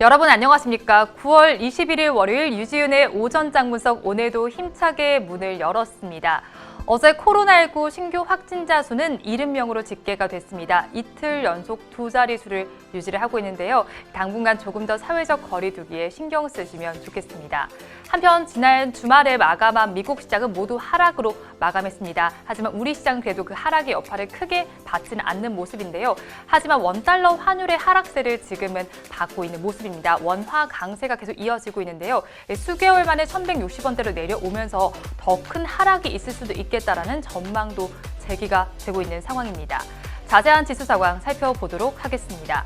여러분 안녕하십니까? 9월 21일 월요일 유지윤의 오전 장문석 오늘도 힘차게 문을 열었습니다. 어제 코로나19 신규 확진자 수는 70명으로 집계가 됐습니다. 이틀 연속 두 자릿수를 유지를 하고 있는데요. 당분간 조금 더 사회적 거리 두기에 신경 쓰시면 좋겠습니다. 한편 지난 주말에 마감한 미국 시장은 모두 하락으로 마감했습니다. 하지만 우리 시장은 그래도 그 하락의 여파를 크게 받지는 않는 모습인데요. 하지만 원달러 환율의 하락세를 지금은 받고 있는 모습입니다. 원화 강세가 계속 이어지고 있는데요. 수개월 만에 1,160원대로 내려오면서 더 큰 하락이 있을 수도 있겠다라는 전망도 제기가 되고 있는 상황입니다. 자세한 지수 상황 살펴보도록 하겠습니다.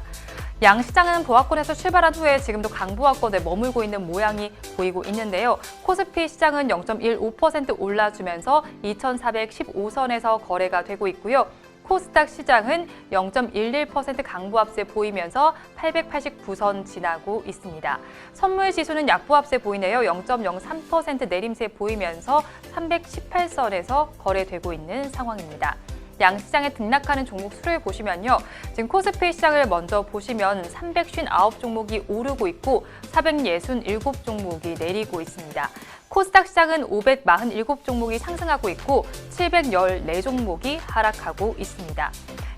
양시장은 보합권에서 출발한 후에 지금도 강보합권에 머물고 있는 모양이 보이고 있는데요. 코스피 시장은 0.15% 올라주면서 2,415선에서 거래가 되고 있고요. 코스닥 시장은 0.11% 강보합세 보이면서 889선 지나고 있습니다. 선물지수는 약보합세 보이네요. 0.03% 내림세 보이면서 318선에서 거래되고 있는 상황입니다. 양시장에 등락하는 종목 수를 보시면요. 지금 코스피 시장을 먼저 보시면 359 종목이 오르고 있고 467 종목이 내리고 있습니다. 코스닥 시장은 547 종목이 상승하고 있고 714 종목이 하락하고 있습니다.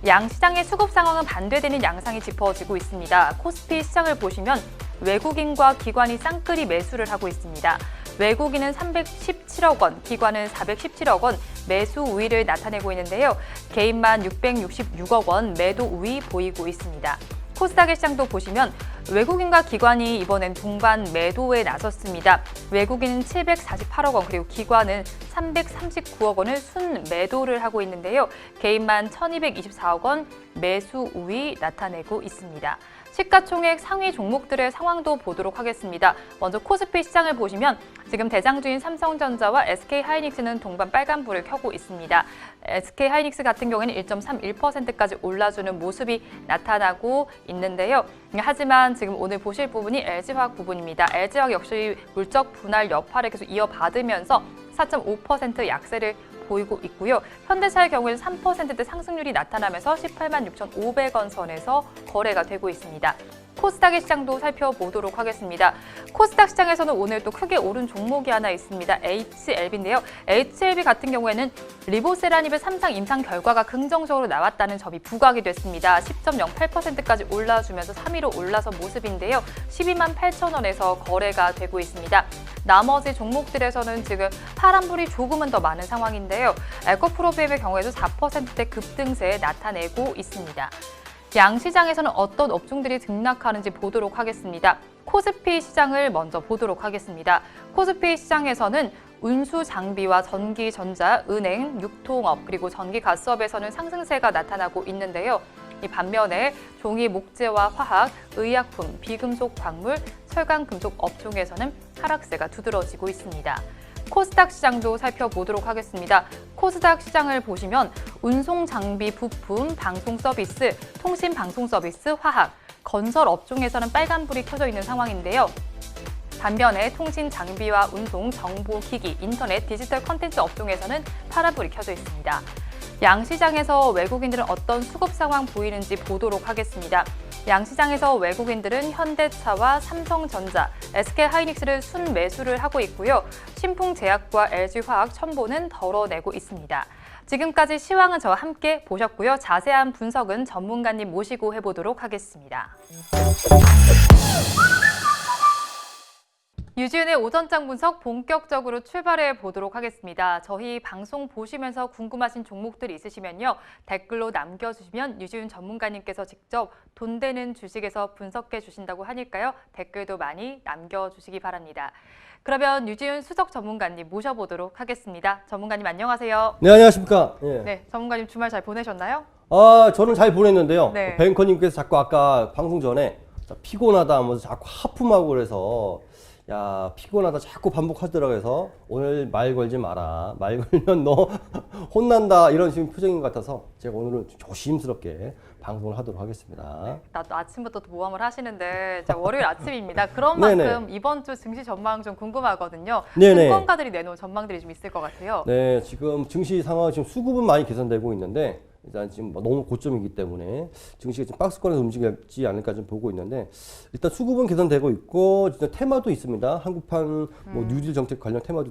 양시장의 수급 상황은 반대되는 양상이 짚어지고 있습니다. 코스피 시장을 보시면 외국인과 기관이 쌍끌이 매수를 하고 있습니다. 외국인은 317억 원, 기관은 417억 원 매수 우위를 나타내고 있는데요. 개인만 666억 원 매도 우위 보이고 있습니다. 코스닥의 시장도 보시면 외국인과 기관이 이번엔 동반 매도에 나섰습니다. 외국인은 748억 원 그리고 기관은 339억 원을 순 매도를 하고 있는데요. 개인만 1224억 원 매수 우위 나타내고 있습니다. 시가총액 상위 종목들의 상황도 보도록 하겠습니다. 먼저 코스피 시장을 보시면 지금 대장주인 삼성전자와 SK하이닉스는 동반 빨간불을 켜고 있습니다. SK하이닉스 같은 경우에는 1.31%까지 올라주는 모습이 나타나고 있는데요. 하지만 지금 오늘 보실 부분이 LG화학 부분입니다. LG화학 역시 물적 분할 여파를 계속 이어받으면서 4.5% 약세를 보이고 있고요. 현대차의 경우에는 3%대 상승률이 나타나면서 18만 6,500원 선에서 거래가 되고 있습니다. 코스닥의 시장도 살펴보도록 하겠습니다. 코스닥 시장에서는 오늘 또 크게 오른 종목이 하나 있습니다. HLB인데요. HLB 같은 경우에는 리보세라닙의 3상 임상 결과가 긍정적으로 나왔다는 점이 부각이 됐습니다. 10.08%까지 올라주면서 3위로 올라선 모습인데요. 12만 8천 원에서 거래가 되고 있습니다. 나머지 종목들에서는 지금 파란불이 조금은 더 많은 상황인데요. 에코프로비엠의 경우에도 4%대 급등세 나타내고 있습니다. 양시장에서는 어떤 업종들이 등락하는지 보도록 하겠습니다. 코스피 시장을 먼저 보도록 하겠습니다. 코스피 시장에서는 운수 장비와 전기, 전자, 은행, 유통업 그리고 전기 가스업에서는 상승세가 나타나고 있는데요. 이 반면에 종이, 목재와 화학, 의약품, 비금속, 광물, 철강, 금속 업종에서는 하락세가 두드러지고 있습니다. 코스닥 시장도 살펴보도록 하겠습니다. 코스닥 시장을 보시면 운송 장비, 부품, 방송 서비스, 통신 방송 서비스, 화학, 건설 업종에서는 빨간불이 켜져 있는 상황인데요. 반면에 통신 장비와 운송, 정보, 기기, 인터넷, 디지털 콘텐츠 업종에서는 파란불이 켜져 있습니다. 양시장에서 외국인들은 어떤 수급 상황 보이는지 보도록 하겠습니다. 양시장에서 외국인들은 현대차와 삼성전자, SK하이닉스를 순 매수를 하고 있고요. 신풍제약과 LG화학, 첨보는 덜어내고 있습니다. 지금까지 시황은 저와 함께 보셨고요. 자세한 분석은 전문가님 모시고 해보도록 하겠습니다. 유지윤의 오전장 분석 본격적으로 출발해 보도록 하겠습니다. 저희 방송 보시면서 궁금하신 종목들이 있으시면요. 댓글로 남겨주시면 유지윤 전문가님께서 직접 돈 되는 주식에서 분석해 주신다고 하니까요. 댓글도 많이 남겨주시기 바랍니다. 그러면 유지윤 수석 전문가님 모셔보도록 하겠습니다. 전문가님 안녕하세요. 네, 안녕하십니까. 예. 네, 전문가님 주말 잘 보내셨나요? 저는 잘 보냈는데요. 네. 뱅커님께서 자꾸 아까 방송 전에 피곤하다 하면서 자꾸 하품하고 그래서 야, 피곤하다 자꾸 반복하더라고요. 그래서 오늘 말 걸지 마라. 말 걸면 너 혼난다. 이런 식의 표정인 것 같아서 제가 오늘은 조심스럽게 방송을 하도록 하겠습니다. 나도 아침부터 또 모험을 하시는데 자, 월요일 아침입니다. 그런 네네. 만큼 이번 주 증시 전망 좀 궁금하거든요. 네네. 증권가들이 내놓은 전망들이 좀 있을 것 같아요. 네, 지금 증시 상황 지금 수급은 많이 개선되고 있는데 일단 지금 뭐 너무 고점이기 때문에 증시가 좀 박스권에서 움직이지 않을까 좀 보고 있는데 일단 수급은 개선되고 있고 진짜 테마도 있습니다. 한국판 뭐 뉴딜 정책 관련 테마도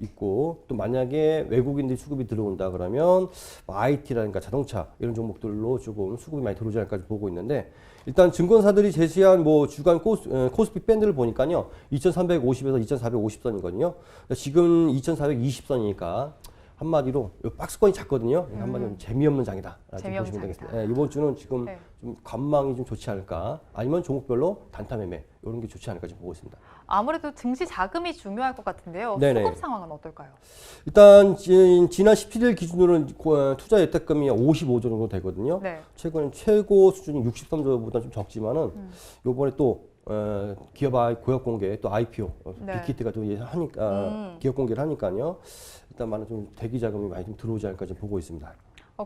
있고 또 만약에 외국인들이 수급이 들어온다 그러면 뭐 IT라든가 자동차 이런 종목들로 조금 수급이 많이 들어오지 않을까 좀 보고 있는데 일단 증권사들이 제시한 뭐 주간 코스피 밴드를 보니까요 2,350에서 2,450선이거든요. 지금 2,420선이니까 한마디로 이 박스권이 작거든요. 한마디로 재미없는 장이다. 재미없는 보시면 장이다. 되겠습니다. 네, 이번 주는 지금 네. 좀 관망이 좀 좋지 않을까. 아니면 종목별로 단타 매매 이런 게 좋지 않을까 좀 보고 있습니다. 아무래도 증시 자금이 중요할 것 같은데요. 네네. 수급 상황은 어떨까요? 일단 지난 17일 기준으로는 투자 예탁금이 55조 정도 되거든요. 네. 최근 최고 수준이 63조보다 좀 적지만은 요번에 또 기업 고역 공개 또 IPO 네. 빅히트가 또 하니까 기업 공개를 하니까요. 일단 많은 좀 대기 자금이 많이 좀 들어오지 않을까 좀 보고 있습니다.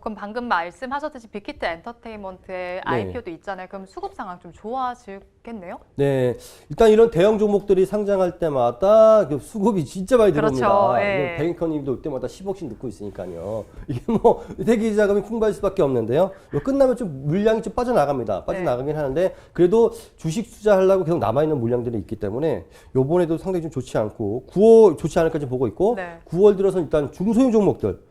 그럼 방금 말씀하셨듯이 빅히트 엔터테인먼트의 IPO도 있잖아요. 그럼 수급 상황 좀 좋아지겠네요? 네, 일단 이런 대형 종목들이 상장할 때마다 그 수급이 진짜 많이 들어옵니다. 그렇죠. 예. 뱅커님도 올 때마다 10억씩 넣고 있으니까요. 이게 뭐 대기 자금이 풍부할 수밖에 없는데요. 이거 끝나면 좀 물량이 좀 빠져나갑니다. 빠져나가긴 하는데 그래도 주식 투자하려고 계속 남아있는 물량들이 있기 때문에 요번에도 상당히 좀 좋지 않고 9월 좋지 않을까 좀 보고 있고 네. 9월 들어서 일단 중소형 종목들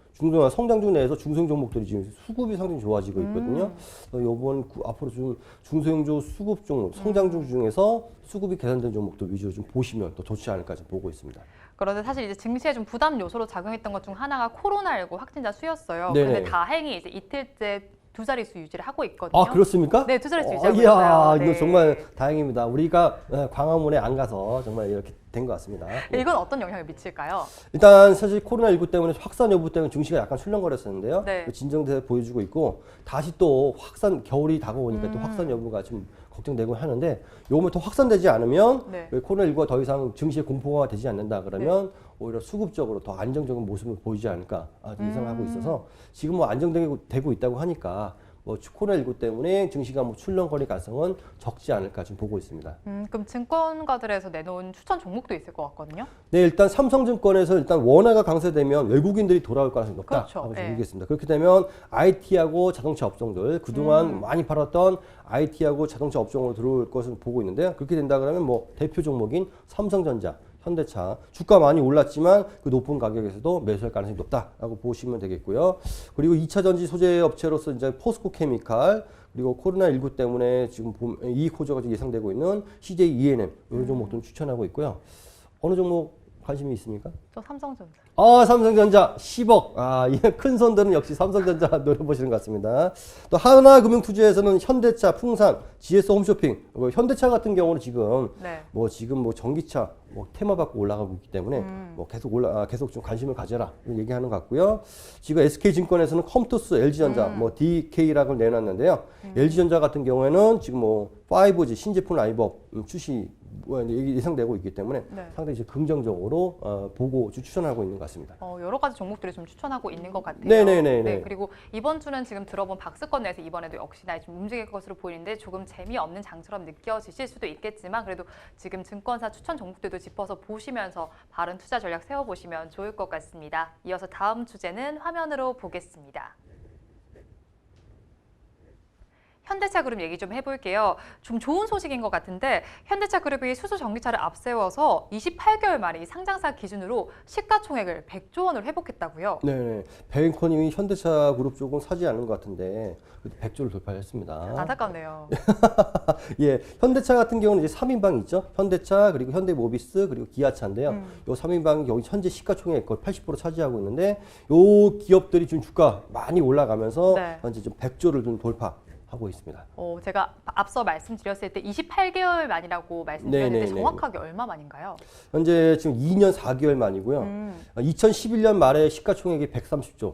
성장주 내에서 중소형 종목들이 지금 수급이 상당히 좋아지고 있거든요. 요번 앞으로 좀 중소형주 수급 종목, 성장주 중에서 수급이 개선된 종목들 위주로 좀 보시면 더 좋지 않을까 좀 보고 있습니다. 그런데 사실 이제 증시에 좀 부담 요소로 작용했던 것 중 하나가 코로나19 확진자 수였어요. 네네. 근데 다행히 이제 이틀째 두 자릿수 유지를 하고 있거든요. 아, 그렇습니까? 네, 두 자릿수 유지하고 이야, 있어요. 이거 네. 정말 다행입니다. 우리가 광화문에 안 가서 정말 이렇게 된 것 같습니다. 이건 어떤 영향을 미칠까요? 일단 사실 코로나19 때문에 확산 여부 때문에 증시가 약간 출렁거렸었는데요. 네. 진정세 보여주고 있고 다시 또 겨울이 다가오니까 또 확산 여부가 좀 걱정되고 하는데 요번 또 확산되지 않으면 네. 코로나19가 더 이상 증시의 공포가 되지 않는다 그러면 오히려 수급적으로 더 안정적인 모습을 보이지 않을까 예상을 하고 있어서 지금 뭐 안정되고 있다고 하니까 뭐 코로나19 때문에 증시가 뭐 출렁거릴 가능성은 적지 않을까 지금 보고 있습니다. 그럼 증권가들에서 내놓은 추천 종목도 있을 것 같거든요. 네, 일단 삼성증권에서 일단 원화가 강세되면 외국인들이 돌아올 가능성이 높다. 그렇죠. 하고 네. 보겠습니다. 그렇게 되면 IT하고 자동차 업종들 그동안 많이 팔았던 IT하고 자동차 업종으로 들어올 것을 보고 있는데요. 그렇게 된다 그러면 뭐 대표 종목인 삼성전자, 현대차 주가 많이 올랐지만 그 높은 가격에서도 매수할 가능성이 높다라고 보시면 되겠고요. 그리고 2차 전지 소재 업체로서 이제 포스코 케미칼 그리고 코로나19 때문에 지금 이익 호조가 예상되고 있는 CJ ENM 이런 종목들은 추천하고 있고요. 어느 종목 관심이 있습니까? 저 삼성전자. 삼성전자 10억. 이 큰 손들은 역시 삼성전자 노려보시는 것 같습니다. 또 하나금융투자에서는 현대차, 풍산, GS 홈쇼핑. 현대차 같은 경우는 지금 네. 지금 전기차 테마 받고 올라가고 있기 때문에 계속 좀 관심을 가져라 이런 얘기하는 것 같고요. 지금 SK증권에서는 컴투스, LG전자, DK라고 내놨는데요. LG전자 같은 경우에는 지금 5G 신제품 라인업 출시 예상되고 있기 때문에 네. 상당히 이제 긍정적으로 보고 추천하고 있는 것 같습니다. 여러 가지 종목들을 좀 추천하고 있는 것 같아요. 네네네네. 네, 그리고 이번 주는 지금 들어본 박스권 내에서 이번에도 역시나 좀 움직일 것으로 보이는데 조금 재미없는 장처럼 느껴지실 수도 있겠지만 그래도 지금 증권사 추천 종목들도 짚어서 보시면서 바른 투자 전략 세워보시면 좋을 것 같습니다. 이어서 다음 주제는 화면으로 보겠습니다. 현대차 그룹 얘기 좀 해볼게요. 좀 좋은 소식인 것 같은데 현대차 그룹이 수소 전기차를 앞세워서 28개월 만에 이 상장사 기준으로 시가총액을 100조 원을 회복했다고요? 네, 베인커님이 현대차 그룹 쪽은 사지 않은 것 같은데 100조를 돌파했습니다. 안타깝네요. 예, 현대차 같은 경우는 이제 3인방이 있죠. 현대차 그리고 현대모비스 그리고 기아차인데요. 요 3인방이 여기 현재 시가총액 거의 80% 차지하고 있는데 요 기업들이 좀 주가 많이 올라가면서 네. 현재 좀 100조를 좀 돌파하고 있습니다. 제가 앞서 말씀드렸을 때 28개월 만이라고 말씀드렸는데 네네네. 정확하게 얼마 만인가요? 현재 지금 2년 4개월 만이고요. 2011년 말에 시가총액이 130조.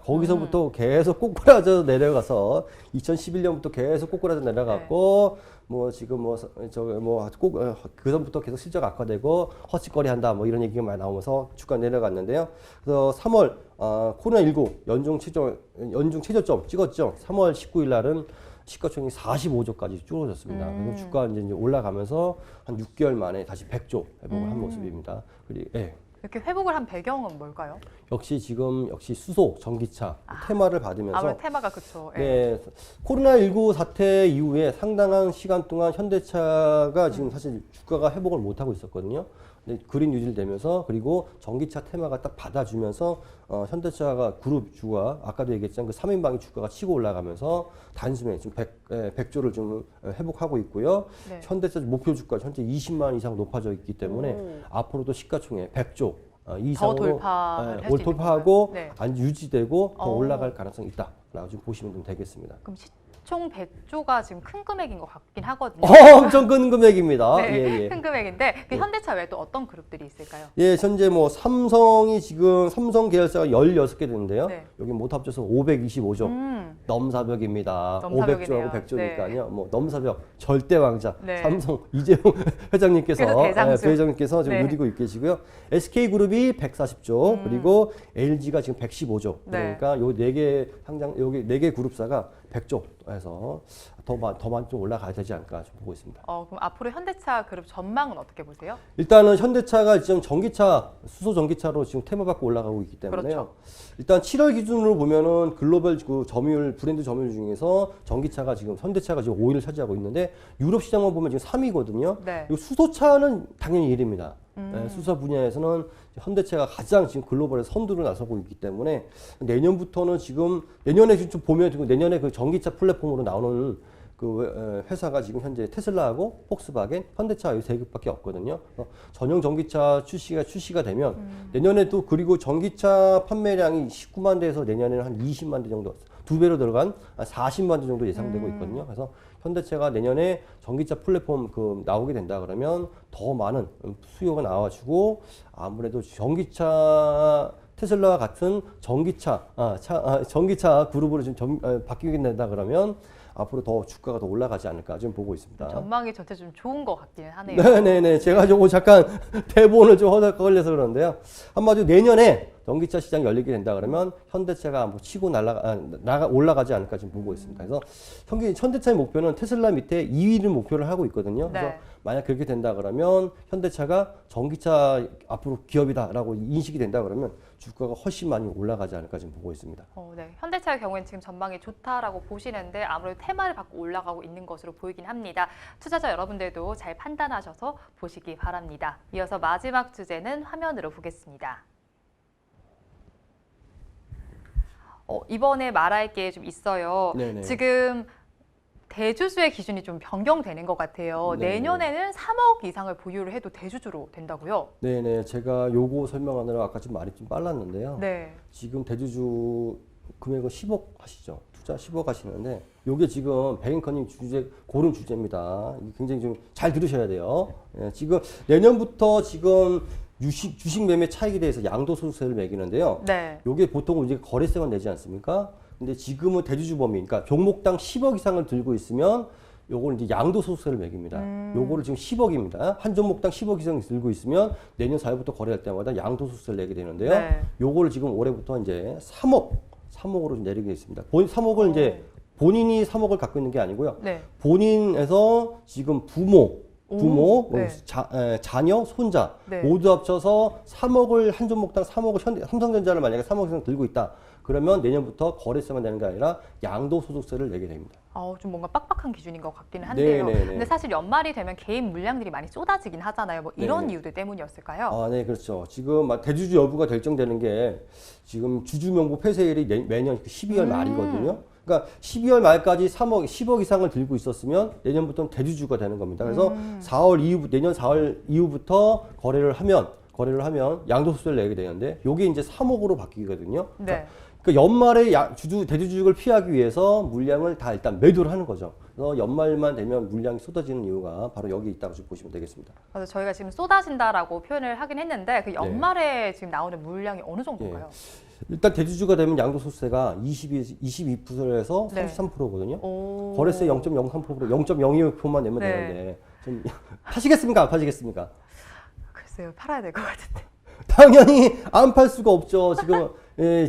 거기서부터 계속 꼬꾸라져 내려가서 2011년부터 계속 꼬꾸라져 내려갔고 뭐 지금 뭐저뭐꼭 그전부터 계속 실적 악화되고 허짓거리한다 뭐 이런 얘기가 많이 나오면서 주가 내려갔는데요. 그래서 3월 코로나19 연중 최저점 찍었죠. 3월 19일 날은 시가총액이 45조까지 줄어졌습니다. 그래서 주가 이제 올라가면서 한 6개월 만에 다시 100조 회복을 한 모습입니다. 그리고 예. 이렇게 회복을 한 배경은 뭘까요? 역시 수소, 전기차 테마를 받으면서 아무래도 테마가 그렇죠. 네, 코로나19 사태 이후에 상당한 시간 동안 현대차가 지금 사실 주가가 회복을 못 하고 있었거든요. 근데 그린 유지를 되면서 그리고 전기차 테마가 딱 받아주면서 현대차가 그룹 주가 아까도 얘기했지만 그 3인방의 주가가 치고 올라가면서 단숨에 지금 100조를 좀 회복하고 있고요. 네. 현대차 목표 주가 현재 20만 원 이상 높아져 있기 때문에 앞으로도 시가총액 100조 이상으로 돌파를 할수 올 있는 돌파하고 건가요? 네. 안 유지되고 더 올라갈 가능성이 있다라고 좀 보시면 좀 되겠습니다. 그럼 총 100조가 지금 큰 금액인 것 같긴 하거든요. 엄청 큰 금액입니다. 네, 예, 예. 큰 금액인데 그 현대차 외에 또 어떤 그룹들이 있을까요? 예, 현재 뭐 삼성이 지금 삼성 계열사가 16개 되는데요. 네. 여기 못 합쳐서 525조. 넘사벽입니다. 넘사벽이네요. 500조하고 100조니까요. 뭐 넘사벽 절대 왕자 네. 삼성 이재용 회장님께서 그래서 대장주. 부회장님께서 지금 네. 누리고 계시고요. SK그룹이 140조 그리고 LG가 지금 115조. 네. 그러니까 요 네 개 상장 여기 4개 그룹사가 100조에서 더 많이 좀 올라가야 되지 않을까 좀 보고 있습니다. 그럼 앞으로 현대차 그룹 전망은 어떻게 보세요? 일단은 현대차가 지금 수소 전기차로 지금 테마받고 올라가고 있기 때문에요. 그렇죠. 일단 7월 기준으로 보면은 글로벌 그 브랜드 점유율 중에서 전기차가 지금 현대차가 지금 5위를 차지하고 있는데 유럽 시장만 보면 지금 3위거든요. 네. 그리고 수소차는 당연히 1위입니다. 수소 분야에서는 현대차가 가장 지금 글로벌에 선두를 나서고 있기 때문에 내년부터는 내년에 좀 보면 내년에 그 전기차 플랫폼으로 나오는 그 회사가 지금 현재 테슬라하고 폭스바겐, 현대차 이 세 개밖에 없거든요. 전용 전기차 출시가 되면 내년에도 그리고 전기차 판매량이 19만 대에서 내년에는 한 20만 대 정도, 2배로 들어간 40만 대 정도 예상되고 있거든요. 그래서 현대차가 내년에 전기차 플랫폼 나오게 된다 그러면 더 많은 수요가 나와주고 아무래도 전기차 테슬라와 같은 전기차 그룹으로 좀 바뀌게 된다 그러면 앞으로 더 주가가 더 올라가지 않을까 좀 보고 있습니다. 전망이 전체 좀 좋은 것 같기는 하네요. 네네네. 제가 조금 잠깐 대본을 좀 허덕거려서 그러는데요. 한마디로 내년에 전기차 시장이 열리게 된다 그러면 현대차가 뭐 치고 올라가지 않을까 지금 보고 있습니다. 그래서 현대차의 목표는 테슬라 밑에 2위를 목표를 하고 있거든요. 그래서 네. 만약 그렇게 된다 그러면 현대차가 전기차 앞으로 기업이다라고 인식이 된다 그러면 주가가 훨씬 많이 올라가지 않을까 지금 보고 있습니다. 네. 현대차의 경우에는 지금 전망이 좋다라고 보시는데 아무래도 테마를 받고 올라가고 있는 것으로 보이긴 합니다. 투자자 여러분들도 잘 판단하셔서 보시기 바랍니다. 이어서 마지막 주제는 화면으로 보겠습니다. 이번에 말할 게 좀 있어요. 네네. 지금 대주주의 기준이 좀 변경되는 것 같아요. 네네. 내년에는 3억 이상을 보유를 해도 대주주로 된다고요? 네네. 제가 요거 설명하느라 아까 좀 말이 좀 빨랐는데요. 네. 지금 대주주 금액은 10억 하시죠. 투자 10억 하시는데 요게 지금 배잉커님 고른 주제입니다. 이게 굉장히 좀 잘 들으셔야 돼요. 예, 지금 내년부터 지금 주식 매매 차익에 대해서 양도소득세를 매기는데요. 네. 요게 보통 이제 거래세만 내지 않습니까? 근데 지금은 대주주 범위, 그러니까 종목당 10억 이상을 들고 있으면 요걸 이제 양도소득세를 매깁니다. 요거를 지금 10억입니다. 한 종목당 10억 이상 들고 있으면 내년 4월부터 거래할 때마다 양도소득세를 내게 되는데요. 네. 요거를 지금 올해부터 이제 3억으로 좀 내리게 있습니다. 3억을 이제 본인이 3억을 갖고 있는 게 아니고요. 네. 본인에서 지금 부모, 네. 자녀, 손자 네. 모두 합쳐서 3억을 한 종목당 3억을 삼성전자를 만약에 3억 이상 들고 있다. 그러면 내년부터 거래세만 내는 게 아니라 양도소득세를 내게 됩니다. 좀 뭔가 빡빡한 기준인 것 같기는 한데요. 네네네. 근데 사실 연말이 되면 개인 물량들이 많이 쏟아지긴 하잖아요. 뭐 이런 네네. 이유들 때문이었을까요? 아, 네, 그렇죠. 지금 대주주 여부가 결정되는 게 지금 주주명부 폐쇄일이 매년 12월 말이거든요. 그러니까 12월 말까지 10억 이상을 들고 있었으면 내년부터는 대주주가 되는 겁니다. 그래서 내년 4월 이후부터 거래를 하면 양도소득세를 내게 되는데 요게 이제 3억으로 바뀌거든요. 네. 그러니까 연말에 대주주익을 피하기 위해서 물량을 다 일단 매도를 하는 거죠. 그래서 연말만 되면 물량이 쏟아지는 이유가 바로 여기 있다고 좀 보시면 되겠습니다. 그래서 저희가 지금 쏟아진다라고 표현을 하긴 했는데 그 연말에 지금 나오는 물량이 어느 정도인가요? 일단 대주주가 되면 양도소득세가 22%에서 네. 33%거든요. 오. 거래세 0.03%, 0.02%만 내면 네. 되는데 좀 파시겠습니까? 안 파시겠습니까? 글쎄요, 팔아야 될 것 같은데. 당연히 안 팔 수가 없죠. 지금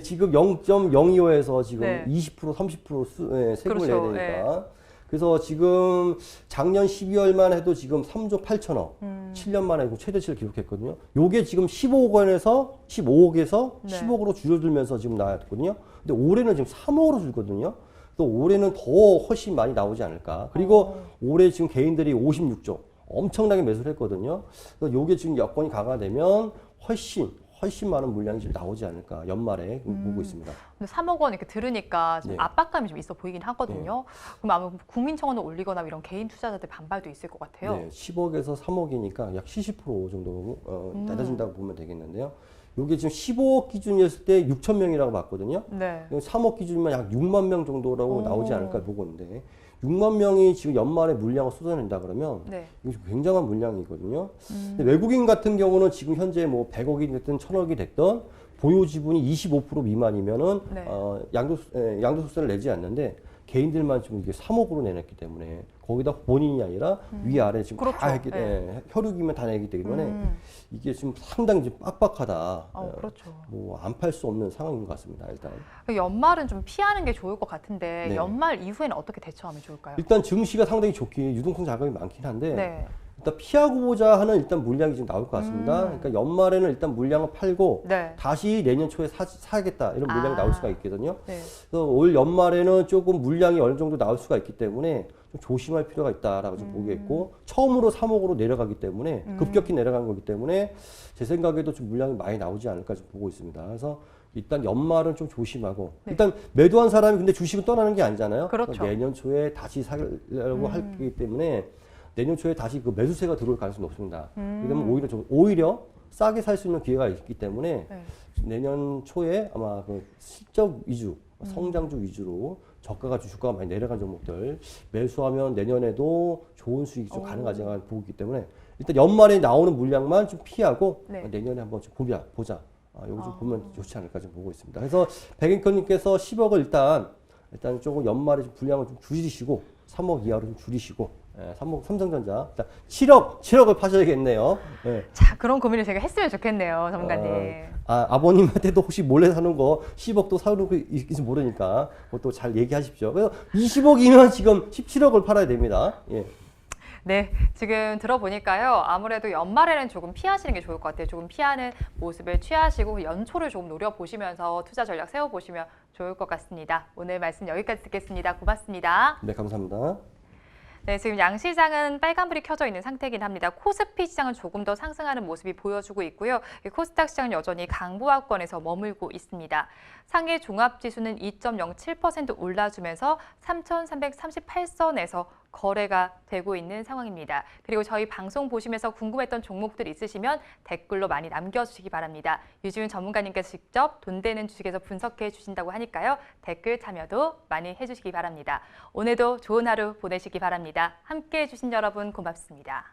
지금 0.025에서 지금 네. 20% 30% 세금을 그렇죠. 내야 되니까. 그래서 지금 작년 12월만 해도 지금 3조 8천억, 7년 만에 최대치를 기록했거든요. 요게 지금 15억 원에서 15억에서 네. 10억으로 줄어들면서 지금 나왔거든요. 근데 올해는 지금 3억으로 줄거든요. 또 올해는 더 훨씬 많이 나오지 않을까. 그리고 올해 지금 개인들이 56조 엄청나게 매수를 했거든요. 그래서 요게 지금 여건이 강화되면 훨씬 많은 물량이 지금 나오지 않을까 연말에 보고 있습니다. 근데 3억 원 이렇게 들으니까 좀 네. 압박감이 좀 있어 보이긴 하거든요. 그럼 아마 국민청원을 올리거나 이런 개인 투자자들 반발도 있을 것 같아요. 네, 10억에서 3억이니까 약 70% 정도 낮아진다고 보면 되겠는데요. 요게 지금 15억 기준이었을 때 6천 명이라고 봤거든요. 네. 3억 기준이면 약 6만 명 정도라고 오. 나오지 않을까 보고 있는데 6만 명이 지금 연말에 물량을 쏟아낸다 그러면 네. 이게 굉장한 물량이거든요. 근데 외국인 같은 경우는 지금 현재 뭐 100억이 됐든 1000억이 됐든 보유 지분이 25% 미만이면은 네. 양도소득세를 내지 않는데 개인들만 지금 이게 3억으로 내놨기 때문에 거기다 본인이 아니라 위아래 지금 그렇죠. 다 했기, 네. 혈육이면 다 내기 때문에 이게 지금 상당히 좀 빡빡하다. 그렇죠. 뭐 안 팔 수 없는 상황인 것 같습니다. 일단. 연말은 좀 피하는 게 좋을 것 같은데 네. 연말 이후에는 어떻게 대처하면 좋을까요? 일단 증시가 상당히 좋기 유동성 자금이 많긴 한데 네. 일단 피하고 보자 하는 일단 물량이 좀 나올 것 같습니다. 그러니까 연말에는 일단 물량을 팔고 네. 다시 내년 초에 사야겠다 이런 물량이 나올 수가 있거든요. 네. 그래서 올 연말에는 조금 물량이 어느 정도 나올 수가 있기 때문에 좀 조심할 필요가 있다라고 좀 보겠고 처음으로 3억으로 내려가기 때문에 급격히 내려간 거기 때문에 제 생각에도 좀 물량이 많이 나오지 않을까 좀 보고 있습니다. 그래서 일단 연말은 좀 조심하고 네. 일단 매도한 사람이 근데 주식은 떠나는 게 아니잖아요. 그렇죠. 그러니까 내년 초에 다시 사려고 하기 때문에 내년 초에 다시 그 매수세가 들어올 가능성이 높습니다. 그러면 오히려 싸게 살 수 있는 기회가 있기 때문에 네. 내년 초에 아마 그 실적 위주, 성장주 위주로 저가가 주가가 많이 내려간 종목들 매수하면 내년에도 좋은 수익이 좀 가능하지 않을까 보고 있기 때문에 일단 연말에 나오는 물량만 좀 피하고 네. 내년에 한번 좀 보자. 요거 좀 보면 좋지 않을까 좀 보고 있습니다. 그래서 백인커님께서 10억을 일단 조금 연말에 좀 분량을 좀 줄이시고 3억 이하로 좀 줄이시고 삼성전자 7억을 파셔야겠네요. 예. 자, 그런 고민을 제가 했으면 좋겠네요, 전문가님. 아버님한테도 혹시 몰래 사는 거 10억도 사는 거 있을지 모르니까 그것도 잘 얘기하십시오. 그래서 20억이면 지금 17억을 팔아야 됩니다. 예. 네, 지금 들어보니까요. 아무래도 연말에는 조금 피하시는 게 좋을 것 같아요. 조금 피하는 모습을 취하시고 연초를 조금 노려보시면서 투자 전략 세워보시면 좋을 것 같습니다. 오늘 말씀 여기까지 듣겠습니다. 고맙습니다. 네, 감사합니다. 네, 지금 양시장은 빨간불이 켜져 있는 상태이긴 합니다. 코스피 시장은 조금 더 상승하는 모습이 보여주고 있고요. 코스닥 시장은 여전히 강보합권에서 머물고 있습니다. 상해 종합지수는 2.07% 올라주면서 3,338선에서 거래가 되고 있는 상황입니다. 그리고 저희 방송 보시면서 궁금했던 종목들 있으시면 댓글로 많이 남겨주시기 바랍니다. 유지훈 전문가님께서 직접 돈 되는 주식에서 분석해 주신다고 하니까요. 댓글 참여도 많이 해주시기 바랍니다. 오늘도 좋은 하루 보내시기 바랍니다. 함께해 주신 여러분 고맙습니다.